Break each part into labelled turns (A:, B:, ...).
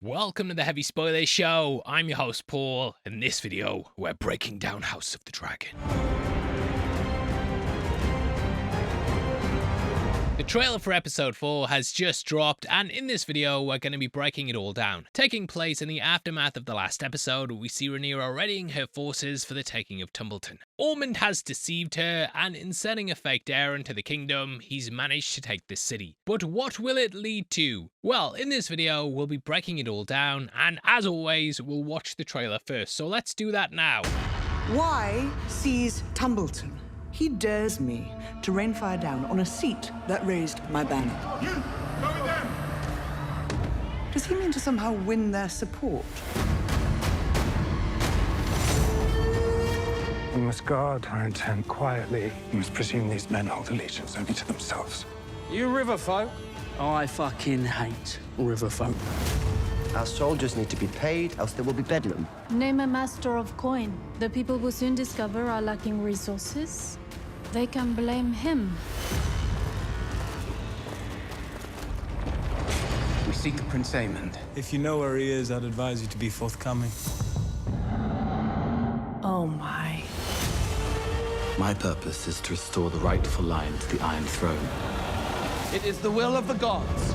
A: Welcome to the Heavy Spoilers Show. I'm your host Paul. In this video, we're breaking down House of the Dragon. The trailer for episode 4 has just dropped, and in this video we're going to be breaking it all down. Taking place in the aftermath of the last episode, we see Rhaenyra readying her forces for the taking of Tumbleton. Aemond has deceived her, and in sending a fake Daeron to the kingdom, he's managed to take this city. But what will it lead to? Well, in this video we'll be breaking it all down, and as always we'll watch the trailer first, so let's do that now.
B: Why seize Tumbleton? He dares me to rain fire down on a seat that raised my banner.
C: You! Go with them!
B: Does he mean to somehow win their support?
D: We must guard our intent quietly. We must presume these men hold allegiance only to themselves.
E: You river folk? I fucking hate river folk.
F: Our soldiers need to be paid, else there will be bedlam.
G: Name a master of coin. The people will soon discover are lacking resources. They can blame him.
E: We seek Prince Aemond.
H: If you know where he is, I'd advise you to be forthcoming.
B: Oh my.
I: My purpose is to restore the rightful line to the Iron Throne.
E: It is the will of the gods.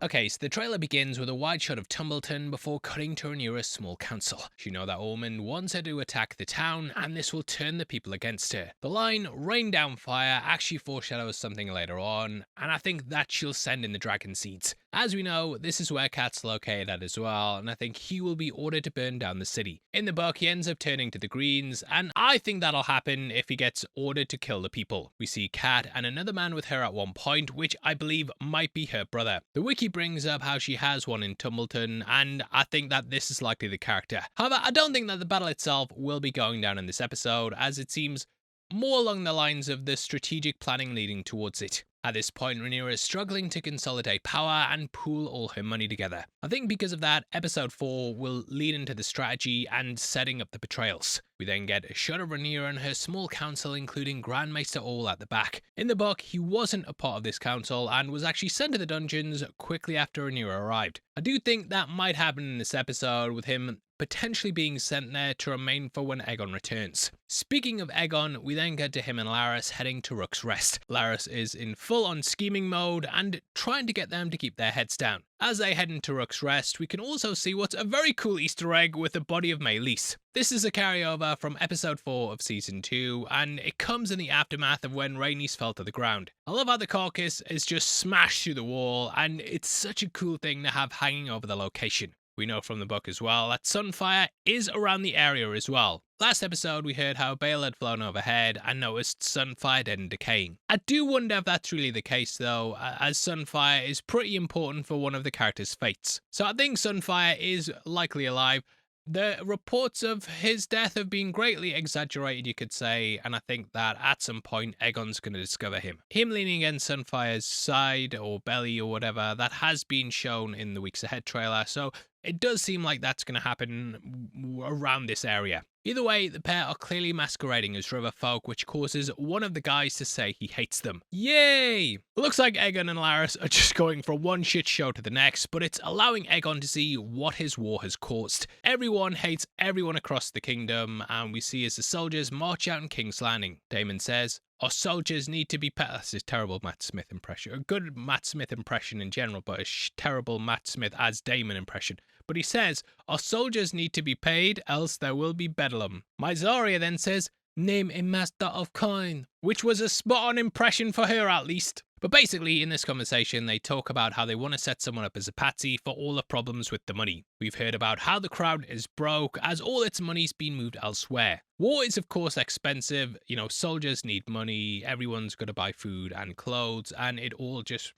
A: Okay, so the trailer begins with a wide shot of Tumbleton before cutting to Rhaenyra's small council. She knows that Aemond wants her to attack the town, and this will turn the people against her. The line, rain down fire, actually foreshadows something later on, and I think that she'll send in the dragon seeds. As we know, this is where Cat's located at as well, and I think he will be ordered to burn down the city. In the book, he ends up turning to the Greens, and I think that'll happen if he gets ordered to kill the people. We see Cat and another man with her at one point, which I believe might be her brother. The wiki brings up how she has one in Tumbleton, and I think that this is likely the character. However, I don't think that the battle itself will be going down in this episode, as it seems more along the lines of the strategic planning leading towards it. At this point, Rhaenyra is struggling to consolidate power and pool all her money together. I think because of that, episode 4 will lead into the strategy and setting up the betrayals. We then get a shot of Rhaenyra and her small council, including Grand Maester All at the back. In the book, he wasn't a part of this council and was actually sent to the dungeons quickly after Rhaenyra arrived. I do think that might happen in this episode, with him potentially being sent there to remain for when Aegon returns. Speaking of Aegon, we then get to him and Larys heading to Rook's Rest. Larys is in full-on scheming mode and trying to get them to keep their heads down. As they head into Rook's Rest, we can also see what's a very cool Easter egg with the body of Maelys. This is a carryover from episode 4 of season 2, and it comes in the aftermath of when Rhaenys fell to the ground. I love how the carcass is just smashed through the wall, and it's such a cool thing to have hanging over the location. We know from the book as well that Sunfire is around the area as well. Last episode we heard how Bale had flown overhead and noticed Sunfire dead and decaying. I do wonder if that's really the case though, as Sunfire is pretty important for one of the characters' fates. So I think Sunfire is likely alive. The reports of his death have been greatly exaggerated, you could say, and I think that at some point Aegon's going to discover him. Him leaning against Sunfire's side or belly or whatever, that has been shown in the Weeks Ahead trailer, so it does seem like that's going to happen around this area. Either way, the pair are clearly masquerading as river folk, which causes one of the guys to say he hates them. Yay! Looks like Aegon and Larys are just going from one shit show to the next, but it's allowing Aegon to see what his war has caused. Everyone hates everyone across the kingdom, and we see as the soldiers march out in King's Landing. Daemon says, "Our soldiers need to be paid." That's his terrible Matt Smith impression. A good Matt Smith impression in general, but a terrible Matt Smith as Daemon impression. But he says, "Our soldiers need to be paid, else there will be bedlam." Mysaria then says, "Name a master of coin," which was a spot-on impression for her at least. But basically, in this conversation, they talk about how they want to set someone up as a patsy for all the problems with the money. We've heard about how the crown is broke as all its money's been moved elsewhere. War is of course expensive, you know, soldiers need money, everyone's got to buy food and clothes, and it all just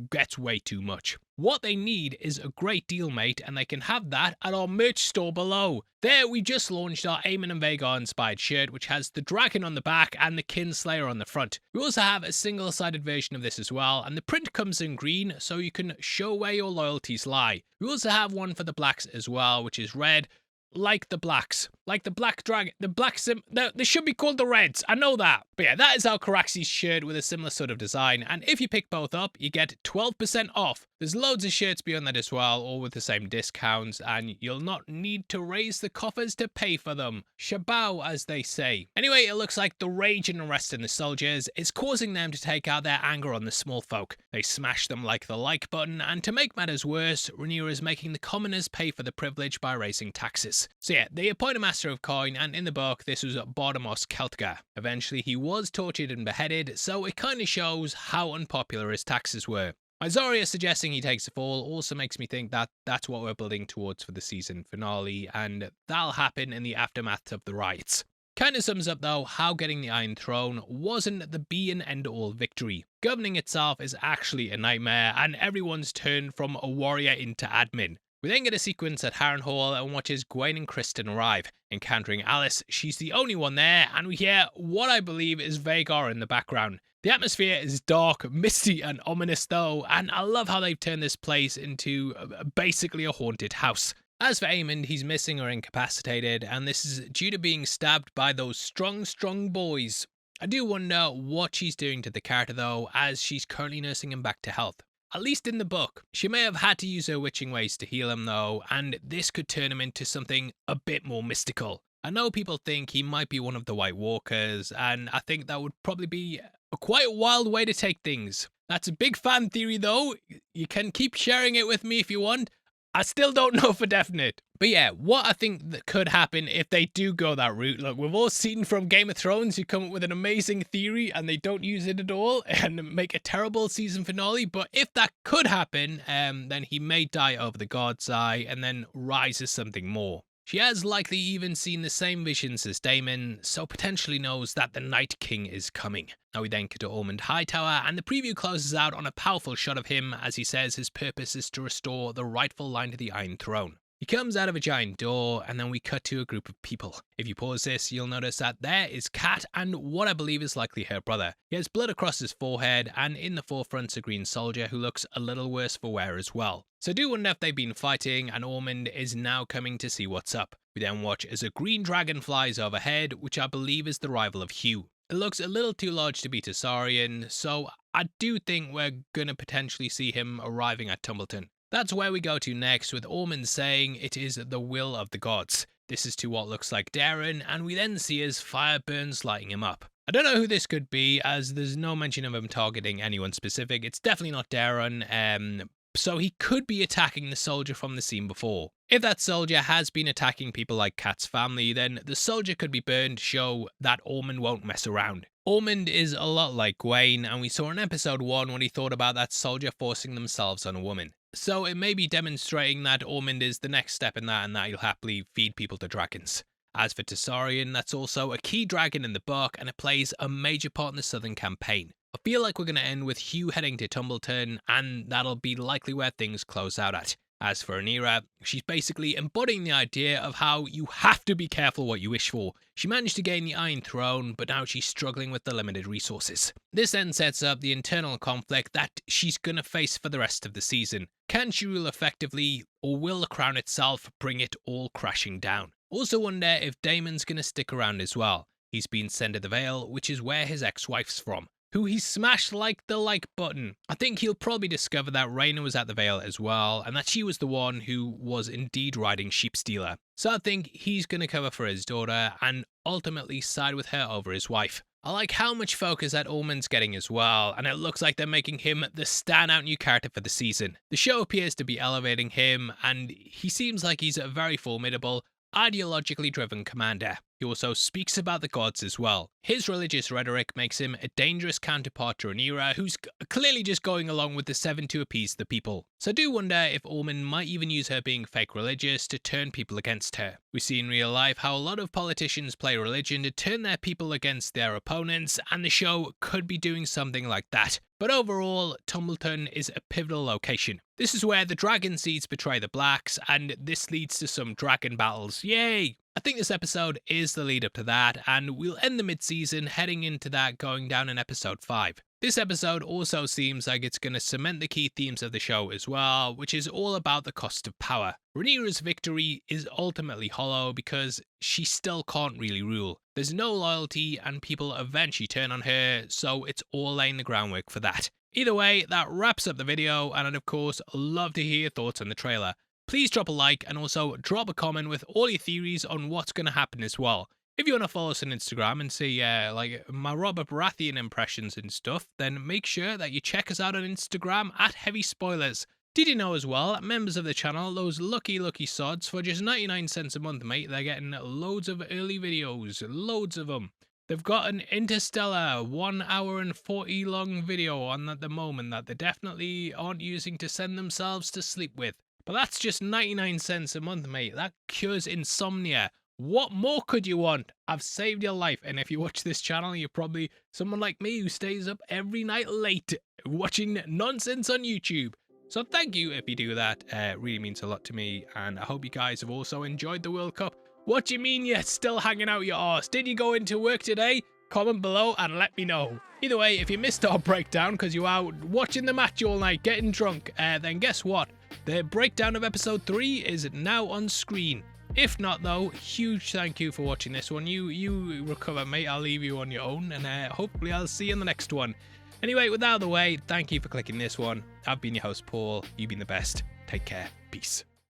A: gets way too much. What they need is a great deal, mate, and they can have that at our merch store below. There, we just launched our Aemon and Vhagar inspired shirt, which has the dragon on the back and the Kinslayer on the front. We also have a single-sided version of this as well, and the print comes in green, so you can show where your loyalties lie. We also have one for the blacks as well, which is red. like the blacks. Like the black dragon. The black they should be called the reds. I know that. But yeah, that is our Caraxes shirt with a similar sort of design. And if you pick both up, you get 12% off. There's loads of shirts beyond that as well, all with the same discounts. And you'll not need to raise the coffers to pay for them. Shabao, as they say. Anyway, it looks like the rage and unrest in the soldiers is causing them to take out their anger on the small folk. They smash them like the like button. And to make matters worse, Rhaenyra is making the commoners pay for the privilege by raising taxes. So yeah, they appoint a master of coin, and in the book, this was Bardamos Celtgar. Eventually, he was tortured and beheaded, so it kind of shows how unpopular his taxes were. Izoria suggesting he takes a fall also makes me think that that's what we're building towards for the season finale, and that'll happen in the aftermath of the riots. Kind of sums up though how getting the Iron Throne wasn't the be and end all victory. Governing itself is actually a nightmare, and everyone's turned from a warrior into admin. We then get a sequence at Harrenhal and watches Gwaine and Kristen arrive. Encountering Alice, she's the only one there, and we hear what I believe is Vhagar in the background. The atmosphere is dark, misty and ominous though, and I love how they've turned this place into basically a haunted house. As for Aemond, he's missing or incapacitated, and this is due to being stabbed by those strong boys. I do wonder what she's doing to the character though, as she's currently nursing him back to health. At least in the book. She may have had to use her witching ways to heal him though, and this could turn him into something a bit more mystical. I know people think he might be one of the White Walkers, and I think that would probably be a quite wild way to take things. That's a big fan theory though. You can keep sharing it with me if you want. I still don't know for definite. But yeah, what I think that could happen if they do go that route. Look, we've all seen from Game of Thrones, you come up with an amazing theory and they don't use it at all and make a terrible season finale. But if that could happen, then he may die over the God's Eye and then rise as something more. She has likely even seen the same visions as Daemon, so potentially knows that the Night King is coming. Now we then get to Ormond Hightower, and the preview closes out on a powerful shot of him as he says his purpose is to restore the rightful line to the Iron Throne. He comes out of a giant door, and then we cut to a group of people. If you pause this, you'll notice that there is Kat and what I believe is likely her brother. He has blood across his forehead, and in the forefront's a green soldier who looks a little worse for wear as well. So I do wonder if they've been fighting, and Ormond is now coming to see what's up. We then watch as a green dragon flies overhead, which I believe is the rival of Hugh. It looks a little too large to be Targaryen, so I do think we're gonna potentially see him arriving at Tumbleton. That's where we go to next, with Ormond saying it is the will of the gods. This is to what looks like Daeron, and we then see as fire burns lighting him up. I don't know who this could be, as there's no mention of him targeting anyone specific. It's definitely not Daeron, so he could be attacking the soldier from the scene before. If that soldier has been attacking people like Kat's family, then the soldier could be burned to show that Ormond won't mess around. Ormond is a lot like Gwaine, and we saw in episode 1 when he thought about that soldier forcing themselves on a woman. So it may be demonstrating that Ormond is the next step in that, and that he'll happily feed people to dragons. As for Targaryen, that's also a key dragon in the book, and it plays a major part in the Southern Campaign. I feel like we're going to end with Hugh heading to Tumbleton, and that'll be likely where things close out at. As for Rhaenyra, she's basically embodying the idea of how you have to be careful what you wish for. She managed to gain the Iron Throne, but now she's struggling with the limited resources. This then sets up the internal conflict that she's gonna face for the rest of the season. Can she rule effectively, or will the crown itself bring it all crashing down? Also wonder if Daemon's gonna stick around as well. He's been sent to the Vale, which is where his ex-wife's from, who he smashed like the like button. I think he'll probably discover that Rhaenyra was at the Vale as well, and that she was the one who was indeed riding Sheepstealer. So I think he's going to cover for his daughter and ultimately side with her over his wife. I like how much focus that Ormond's getting as well, and it looks like they're making him the standout new character for the season. The show appears to be elevating him, and he seems like he's a very formidable, ideologically driven commander. He also speaks about the gods as well. His religious rhetoric makes him a dangerous counterpart to Rhaenyra, who's clearly just going along with the 7 to appease the people. So I do wonder if Ormond might even use her being fake religious to turn people against her. We see in real life how a lot of politicians play religion to turn their people against their opponents, and the show could be doing something like that. But overall, Tumbleton is a pivotal location. This is where the dragon seeds betray the blacks, and this leads to some dragon battles. Yay! I think this episode is the lead up to that, and we'll end the mid-season heading into that going down in episode 5. This episode also seems like it's going to cement the key themes of the show as well, which is all about the cost of power. Rhaenyra's victory is ultimately hollow because she still can't really rule. There's no loyalty and people eventually turn on her, so it's all laying the groundwork for that. Either way, that wraps up the video, and I'd of course love to hear your thoughts on the trailer. Please drop a like and also drop a comment with all your theories on what's going to happen as well. If you want to follow us on Instagram and see like my Robert Baratheon impressions and stuff, then make sure that you check us out on Instagram at Heavy Spoilers. Did you know as well that members of the channel, those lucky sods, for just 99 cents a month, mate, they're getting loads of early videos, loads of them. They've got an Interstellar 1 hour and 40 long video on at the moment that they definitely aren't using to send themselves to sleep with. But that's just 99 cents a month, mate. That cures insomnia. What more could you want? I've saved your life, and if you watch this channel, you're probably someone like me who stays up every night late watching nonsense on YouTube. So thank you if you do that. It really means a lot to me, and I hope you guys have also enjoyed the World Cup. What do you mean you're still hanging out your arse? Did you go into work today? Comment below and let me know. Either way, if you missed our breakdown because you were out watching the match all night, getting drunk, then guess what? The breakdown of episode 3 is now on screen. If not though, huge thank you for watching this one. You recover, mate. I'll leave you on your own, and hopefully I'll see you in the next one. Anyway, with that out of the way, thank you for clicking this one. I've been your host, Paul. You've been the best. Take care. Peace.